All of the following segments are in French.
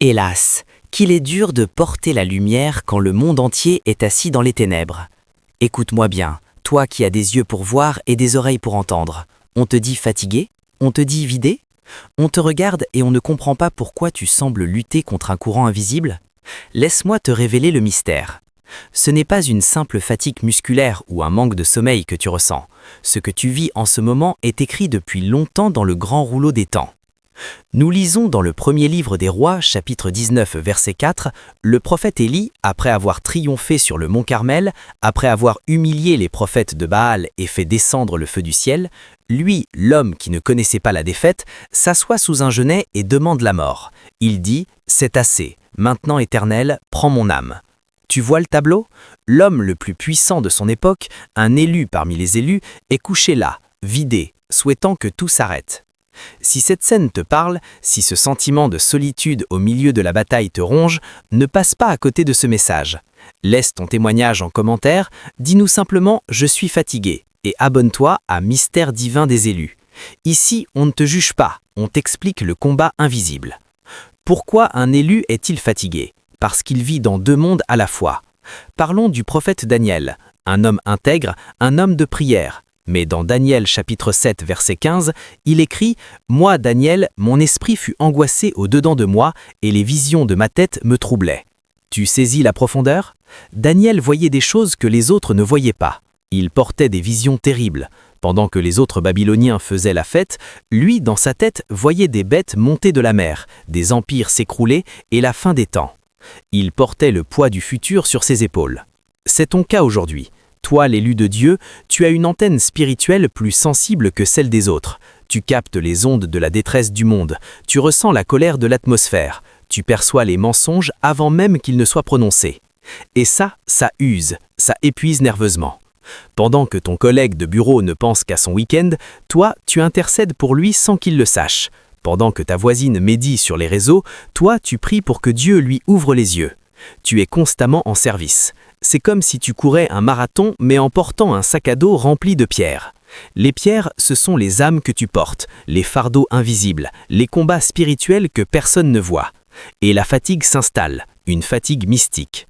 Hélas, qu'il est dur de porter la lumière quand le monde entier est assis dans les ténèbres. Écoute-moi bien, toi qui as des yeux pour voir et des oreilles pour entendre. On te dit fatigué? On te dit vidé? On te regarde et on ne comprend pas pourquoi tu sembles lutter contre un courant invisible? Laisse-moi te révéler le mystère. Ce n'est pas une simple fatigue musculaire ou un manque de sommeil que tu ressens. Ce que tu vis en ce moment est écrit depuis longtemps dans le grand rouleau des temps. Nous lisons dans le premier livre des rois, chapitre 19, verset 4, le prophète Élie, après avoir triomphé sur le mont Carmel, après avoir humilié les prophètes de Baal et fait descendre le feu du ciel, lui, l'homme qui ne connaissait pas la défaite, s'assoit sous un genêt et demande la mort. Il dit « C'est assez, maintenant Éternel, prends mon âme ». Tu vois le tableau? L'homme le plus puissant de son époque, un élu parmi les élus, est couché là, vidé, souhaitant que tout s'arrête. Si cette scène te parle, si ce sentiment de solitude au milieu de la bataille te ronge, ne passe pas à côté de ce message. Laisse ton témoignage en commentaire, dis-nous simplement « Je suis fatigué » et abonne-toi à Mystère divin des élus. Ici, on ne te juge pas, on t'explique le combat invisible. Pourquoi un élu est-il fatigué? Parce qu'il vit dans deux mondes à la fois. Parlons du prophète Daniel, un homme intègre, un homme de prière. Mais dans Daniel chapitre 7 verset 15, il écrit « Moi, Daniel, mon esprit fut angoissé au-dedans de moi et les visions de ma tête me troublaient. » Tu saisis la profondeur? Daniel voyait des choses que les autres ne voyaient pas. Il portait des visions terribles. Pendant que les autres Babyloniens faisaient la fête, lui, dans sa tête, voyait des bêtes monter de la mer, des empires s'écrouler et la fin des temps. Il portait le poids du futur sur ses épaules. C'est ton cas aujourd'hui. Toi, l'élu de Dieu, tu as une antenne spirituelle plus sensible que celle des autres. Tu captes les ondes de la détresse du monde. Tu ressens la colère de l'atmosphère. Tu perçois les mensonges avant même qu'ils ne soient prononcés. Et ça use, ça épuise nerveusement. Pendant que ton collègue de bureau ne pense qu'à son week-end, toi, tu intercèdes pour lui sans qu'il le sache. Pendant que ta voisine médit sur les réseaux, toi, tu pries pour que Dieu lui ouvre les yeux. Tu es constamment en service. C'est comme si tu courais un marathon mais en portant un sac à dos rempli de pierres. Les pierres, ce sont les âmes que tu portes, les fardeaux invisibles, les combats spirituels que personne ne voit. Et la fatigue s'installe, une fatigue mystique.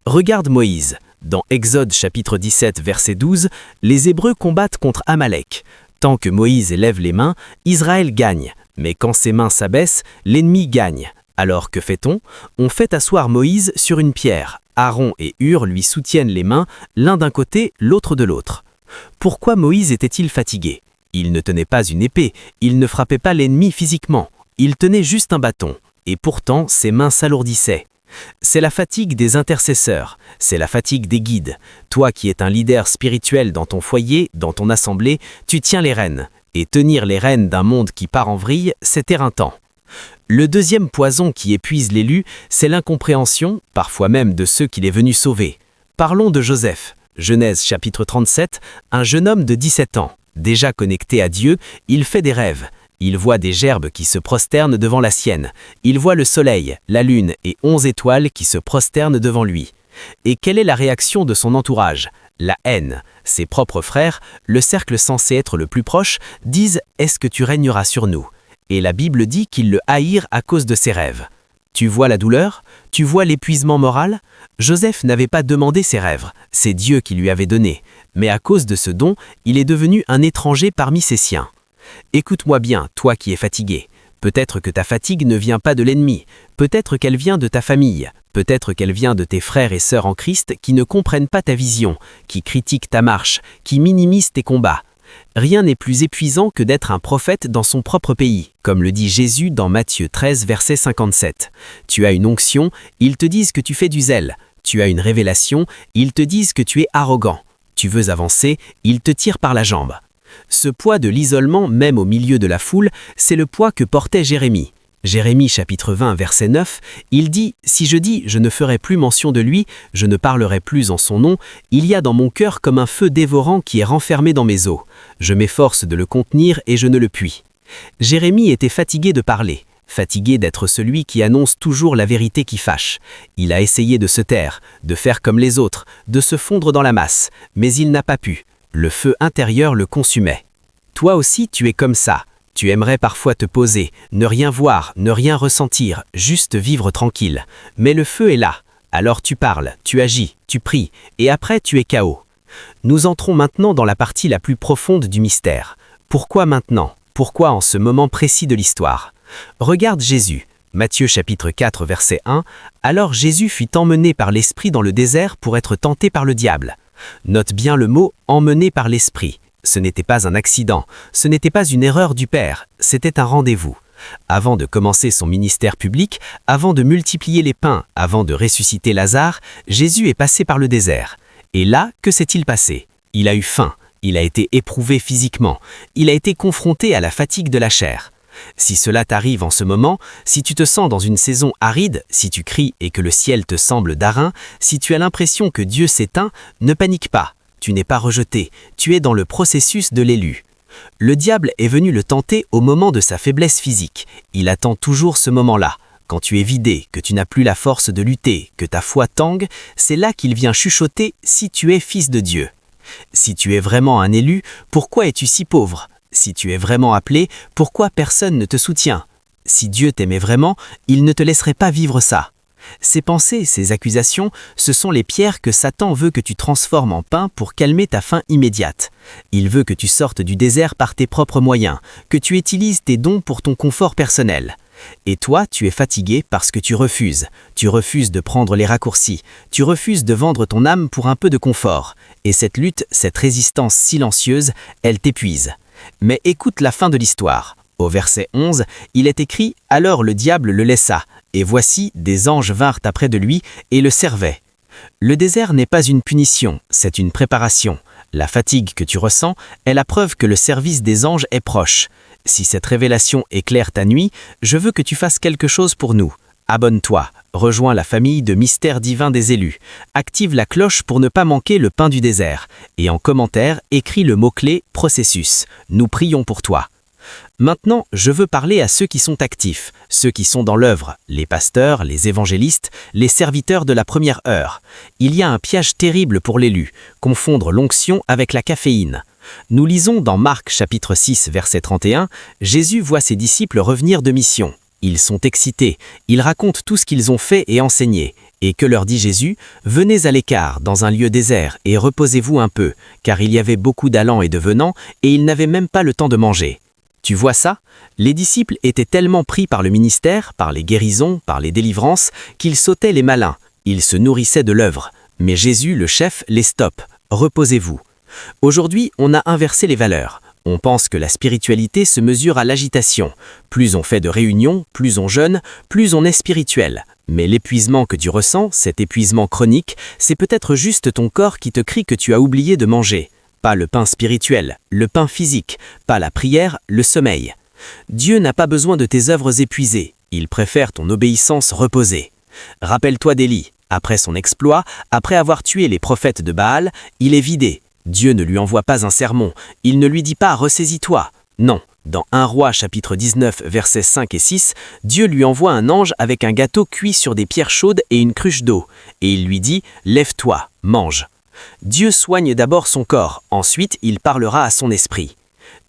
Regarde Moïse. Dans Exode chapitre 17 verset 12, les Hébreux combattent contre Amalek. Tant que Moïse élève les mains, Israël gagne. Mais quand ses mains s'abaissent, l'ennemi gagne. Alors que fait-on? On fait asseoir Moïse sur une pierre. Aaron et Hur lui soutiennent les mains, l'un d'un côté, l'autre de l'autre. Pourquoi Moïse était-il fatigué? Il ne tenait pas une épée, il ne frappait pas l'ennemi physiquement. Il tenait juste un bâton. Et pourtant, ses mains s'alourdissaient. C'est la fatigue des intercesseurs, c'est la fatigue des guides. Toi qui es un leader spirituel dans ton foyer, dans ton assemblée, tu tiens les rênes. Et tenir les rênes d'un monde qui part en vrille, c'est éreintant. Le deuxième poison qui épuise l'élu, c'est l'incompréhension, parfois même de ceux qu'il est venu sauver. Parlons de Joseph. Genèse chapitre 37, un jeune homme de 17 ans. Déjà connecté à Dieu, il fait des rêves. Il voit des gerbes qui se prosternent devant la sienne. Il voit le soleil, la lune et 11 étoiles qui se prosternent devant lui. Et quelle est la réaction de son entourage? La haine. Ses propres frères, le cercle censé être le plus proche, disent « Est-ce que tu régneras sur nous ?» Et la Bible dit qu'ils le haïrent à cause de ses rêves. Tu vois la douleur? Tu vois l'épuisement moral? Joseph n'avait pas demandé ses rêves, c'est Dieu qui lui avait donné. Mais à cause de ce don, il est devenu un étranger parmi ses siens. Écoute-moi bien, toi qui es fatigué. Peut-être que ta fatigue ne vient pas de l'ennemi, peut-être qu'elle vient de ta famille, peut-être qu'elle vient de tes frères et sœurs en Christ qui ne comprennent pas ta vision, qui critiquent ta marche, qui minimisent tes combats. Rien n'est plus épuisant que d'être un prophète dans son propre pays, comme le dit Jésus dans Matthieu 13, verset 57. Tu as une onction, ils te disent que tu fais du zèle. Tu as une révélation, ils te disent que tu es arrogant. Tu veux avancer, ils te tirent par la jambe. Ce poids de l'isolement, même au milieu de la foule, c'est le poids que portait Jérémie. Jérémie chapitre 20 verset 9, il dit « Si je dis je ne ferai plus mention de lui, je ne parlerai plus en son nom, il y a dans mon cœur comme un feu dévorant qui est renfermé dans mes os. Je m'efforce de le contenir et je ne le puis. » Jérémie était fatigué de parler, fatigué d'être celui qui annonce toujours la vérité qui fâche. Il a essayé de se taire, de faire comme les autres, de se fondre dans la masse, mais il n'a pas pu. Le feu intérieur le consumait. Toi aussi tu es comme ça. Tu aimerais parfois te poser, ne rien voir, ne rien ressentir, juste vivre tranquille. Mais le feu est là. Alors tu parles, tu agis, tu pries, et après tu es KO. Nous entrons maintenant dans la partie la plus profonde du mystère. Pourquoi maintenant? Pourquoi en ce moment précis de l'histoire? Regarde Jésus. Matthieu chapitre 4 verset 1. Alors Jésus fut emmené par l'Esprit dans le désert pour être tenté par le diable. Note bien le mot « emmené par l'Esprit ». Ce n'était pas un accident, ce n'était pas une erreur du Père, c'était un rendez-vous. Avant de commencer son ministère public, avant de multiplier les pains, avant de ressusciter Lazare, Jésus est passé par le désert. Et là, que s'est-il passé? Il a eu faim, il a été éprouvé physiquement, il a été confronté à la fatigue de la chair. Si cela t'arrive en ce moment, si tu te sens dans une saison aride, si tu cries et que le ciel te semble d'airain, si tu as l'impression que Dieu s'éteint, ne panique pas. Tu n'es pas rejeté, tu es dans le processus de l'élu. Le diable est venu le tenter au moment de sa faiblesse physique. Il attend toujours ce moment-là. Quand tu es vidé, que tu n'as plus la force de lutter, que ta foi tangue, c'est là qu'il vient chuchoter si tu es fils de Dieu. Si tu es vraiment un élu, pourquoi es-tu si pauvre? Si tu es vraiment appelé, pourquoi personne ne te soutient? Si Dieu t'aimait vraiment, il ne te laisserait pas vivre ça. Ces pensées, ces accusations, ce sont les pierres que Satan veut que tu transformes en pain pour calmer ta faim immédiate. Il veut que tu sortes du désert par tes propres moyens, que tu utilises tes dons pour ton confort personnel. Et toi, tu es fatigué parce que tu refuses. Tu refuses de prendre les raccourcis. Tu refuses de vendre ton âme pour un peu de confort. Et cette lutte, cette résistance silencieuse, elle t'épuise. Mais écoute la fin de l'histoire. Au verset 11, il est écrit « Alors le diable le laissa, et voici, des anges vinrent après de lui et le servaient. » Le désert n'est pas une punition, c'est une préparation. La fatigue que tu ressens est la preuve que le service des anges est proche. Si cette révélation éclaire ta nuit, je veux que tu fasses quelque chose pour nous. Abonne-toi, rejoins la famille de Mystères divins des élus, active la cloche pour ne pas manquer le pain du désert, et en commentaire, écris le mot-clé « processus ». Nous prions pour toi. Maintenant, je veux parler à ceux qui sont actifs, ceux qui sont dans l'œuvre, les pasteurs, les évangélistes, les serviteurs de la première heure. Il y a un piège terrible pour l'élu, confondre l'onction avec la caféine. Nous lisons dans Marc chapitre 6 verset 31, Jésus voit ses disciples revenir de mission. Ils sont excités, ils racontent tout ce qu'ils ont fait et enseigné. Et que leur dit Jésus? Venez à l'écart, dans un lieu désert, et reposez-vous un peu, car il y avait beaucoup d'allants et de venants, et ils n'avaient même pas le temps de manger. Tu vois ça? Les disciples étaient tellement pris par le ministère, par les guérisons, par les délivrances, qu'ils sautaient les malins. Ils se nourrissaient de l'œuvre. Mais Jésus, le chef, les stoppe. Reposez-vous. Aujourd'hui, on a inversé les valeurs. On pense que la spiritualité se mesure à l'agitation. Plus on fait de réunions, plus on jeûne, plus on est spirituel. Mais l'épuisement que tu ressens, cet épuisement chronique, c'est peut-être juste ton corps qui te crie que tu as oublié de manger. Pas le pain spirituel, le pain physique, pas la prière, le sommeil. Dieu n'a pas besoin de tes œuvres épuisées, il préfère ton obéissance reposée. Rappelle-toi d'Élie, après son exploit, après avoir tué les prophètes de Baal, il est vidé. Dieu ne lui envoie pas un sermon, il ne lui dit pas « ressaisis-toi ». Non, dans 1 Roi chapitre 19 versets 5 et 6, Dieu lui envoie un ange avec un gâteau cuit sur des pierres chaudes et une cruche d'eau, et il lui dit « lève-toi, mange ». Dieu soigne d'abord son corps, ensuite il parlera à son esprit.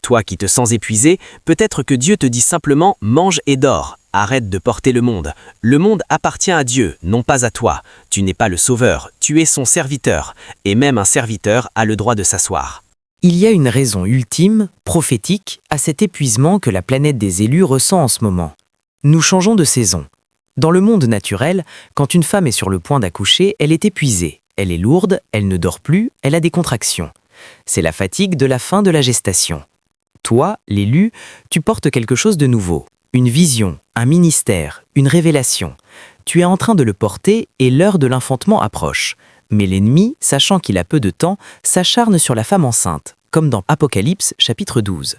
Toi qui te sens épuisé, peut-être que Dieu te dit simplement « mange et dors ». Arrête de porter le monde. Le monde appartient à Dieu, non pas à toi. Tu n'es pas le sauveur, tu es son serviteur. Et même un serviteur a le droit de s'asseoir. Il y a une raison ultime, prophétique, à cet épuisement que la planète des élus ressent en ce moment. Nous changeons de saison. Dans le monde naturel, quand une femme est sur le point d'accoucher, elle est épuisée. Elle est lourde, elle ne dort plus, elle a des contractions. C'est la fatigue de la fin de la gestation. Toi, l'élu, tu portes quelque chose de nouveau. Une vision, un ministère, une révélation. Tu es en train de le porter et l'heure de l'enfantement approche. Mais l'ennemi, sachant qu'il a peu de temps, s'acharne sur la femme enceinte, comme dans Apocalypse chapitre 12.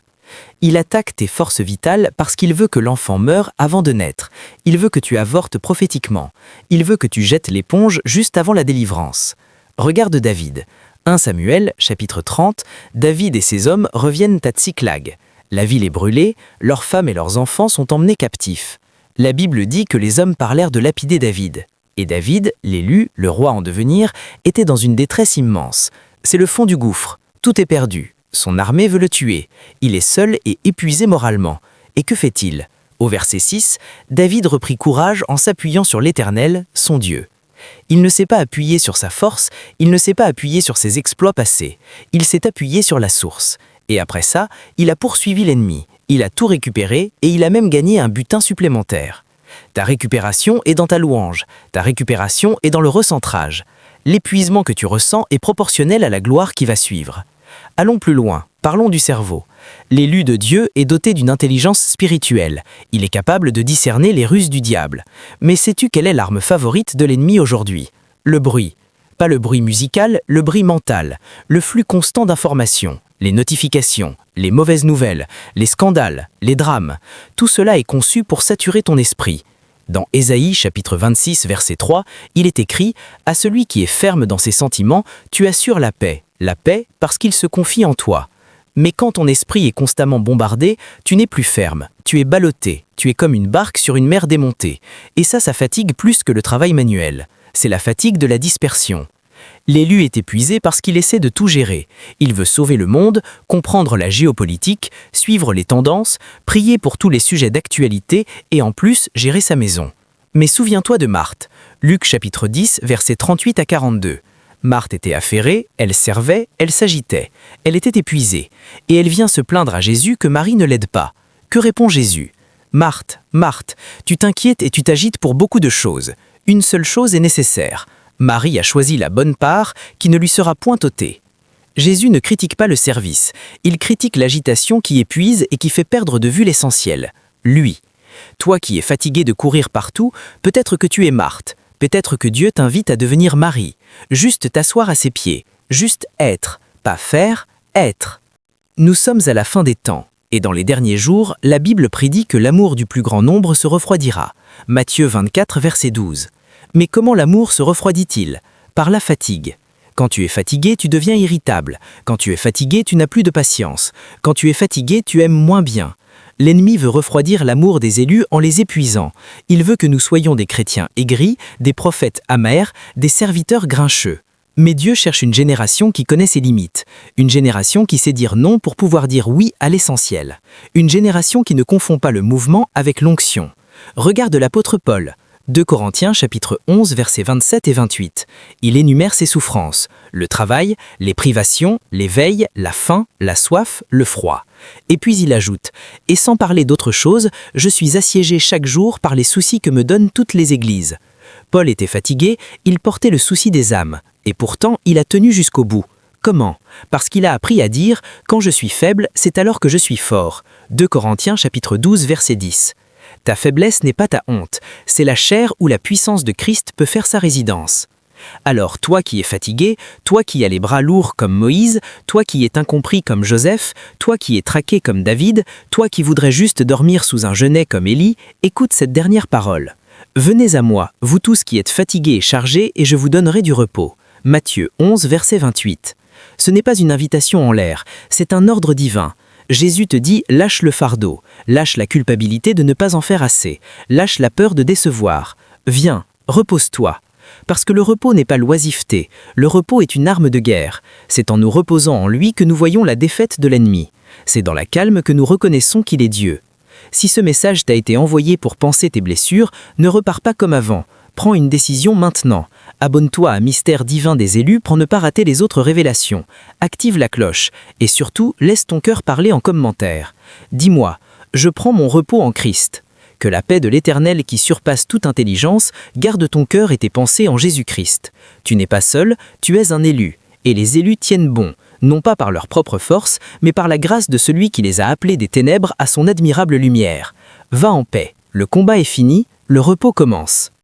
Il attaque tes forces vitales parce qu'il veut que l'enfant meure avant de naître. Il veut que tu avortes prophétiquement. Il veut que tu jettes l'éponge juste avant la délivrance. Regarde David. 1 Samuel, chapitre 30, David et ses hommes reviennent à Tsiklag. La ville est brûlée, leurs femmes et leurs enfants sont emmenés captifs. La Bible dit que les hommes parlèrent de lapider David. Et David, l'élu, le roi en devenir, était dans une détresse immense. C'est le fond du gouffre. Tout est perdu. Son armée veut le tuer. Il est seul et épuisé moralement. Et que fait-il? Au verset 6, David reprit courage en s'appuyant sur l'Éternel, son Dieu. Il ne s'est pas appuyé sur sa force, il ne s'est pas appuyé sur ses exploits passés, il s'est appuyé sur la source. Et après ça, il a poursuivi l'ennemi, il a tout récupéré et il a même gagné un butin supplémentaire. Ta récupération est dans ta louange, ta récupération est dans le recentrage. L'épuisement que tu ressens est proportionnel à la gloire qui va suivre. Allons plus loin, parlons du cerveau. L'élu de Dieu est doté d'une intelligence spirituelle. Il est capable de discerner les ruses du diable. Mais sais-tu quelle est l'arme favorite de l'ennemi aujourd'hui? Le bruit. Pas le bruit musical, le bruit mental. Le flux constant d'informations, les notifications, les mauvaises nouvelles, les scandales, les drames. Tout cela est conçu pour saturer ton esprit. Dans Ésaïe chapitre 26 verset 3, il est écrit « À celui qui est ferme dans ses sentiments, tu assures la paix parce qu'il se confie en toi. » Mais quand ton esprit est constamment bombardé, tu n'es plus ferme, tu es ballotté, tu es comme une barque sur une mer démontée. Et ça fatigue plus que le travail manuel. C'est la fatigue de la dispersion. L'élu est épuisé parce qu'il essaie de tout gérer. Il veut sauver le monde, comprendre la géopolitique, suivre les tendances, prier pour tous les sujets d'actualité et en plus gérer sa maison. Mais souviens-toi de Marthe. Luc chapitre 10, versets 38 à 42. Marthe était affairée, elle servait, elle s'agitait. Elle était épuisée. Et elle vient se plaindre à Jésus que Marie ne l'aide pas. Que répond Jésus? Marthe, Marthe, tu t'inquiètes et tu t'agites pour beaucoup de choses. Une seule chose est nécessaire. Marie a choisi la bonne part qui ne lui sera point ôtée. Jésus ne critique pas le service. Il critique l'agitation qui épuise et qui fait perdre de vue l'essentiel. Lui. Toi qui es fatigué de courir partout, peut-être que tu es Marthe. Peut-être que Dieu t'invite à devenir Marie. Juste t'asseoir à ses pieds. Juste être. Pas faire, être. Nous sommes à la fin des temps. Et dans les derniers jours, la Bible prédit que l'amour du plus grand nombre se refroidira. Matthieu 24, verset 12. Mais comment l'amour se refroidit-il? Par la fatigue. Quand tu es fatigué, tu deviens irritable. Quand tu es fatigué, tu n'as plus de patience. Quand tu es fatigué, tu aimes moins bien. L'ennemi veut refroidir l'amour des élus en les épuisant. Il veut que nous soyons des chrétiens aigris, des prophètes amers, des serviteurs grincheux. Mais Dieu cherche une génération qui connaît ses limites. Une génération qui sait dire non pour pouvoir dire oui à l'essentiel. Une génération qui ne confond pas le mouvement avec l'onction. Regarde l'apôtre Paul. 2 Corinthiens chapitre 11 versets 27 et 28. Il énumère ses souffrances, le travail, les privations, les veilles, la faim, la soif, le froid. Et puis il ajoute « Et sans parler d'autre chose, je suis assiégé chaque jour par les soucis que me donnent toutes les églises. » Paul était fatigué, il portait le souci des âmes, et pourtant il a tenu jusqu'au bout. Comment? Parce qu'il a appris à dire « Quand je suis faible, c'est alors que je suis fort ». 2 Corinthiens chapitre 12 verset 10. Ta faiblesse n'est pas ta honte, c'est la chair où la puissance de Christ peut faire sa résidence. Alors toi qui es fatigué, toi qui as les bras lourds comme Moïse, toi qui es incompris comme Joseph, toi qui es traqué comme David, toi qui voudrais juste dormir sous un genêt comme Élie, écoute cette dernière parole. Venez à moi, vous tous qui êtes fatigués et chargés, et je vous donnerai du repos. Matthieu 11, verset 28. Ce n'est pas une invitation en l'air, c'est un ordre divin. Jésus te dit « lâche le fardeau, lâche la culpabilité de ne pas en faire assez, lâche la peur de décevoir. Viens, repose-toi. » Parce que le repos n'est pas l'oisiveté, le repos est une arme de guerre. C'est en nous reposant en lui que nous voyons la défaite de l'ennemi. C'est dans la calme que nous reconnaissons qu'il est Dieu. Si ce message t'a été envoyé pour panser tes blessures, ne repars pas comme avant. Prends une décision maintenant. Abonne-toi à Mystère divin des élus pour ne pas rater les autres révélations. Active la cloche. Et surtout, laisse ton cœur parler en commentaire. Dis-moi, je prends mon repos en Christ. Que la paix de l'Éternel qui surpasse toute intelligence garde ton cœur et tes pensées en Jésus-Christ. Tu n'es pas seul, tu es un élu. Et les élus tiennent bon, non pas par leur propre force, mais par la grâce de celui qui les a appelés des ténèbres à son admirable lumière. Va en paix, le combat est fini, le repos commence.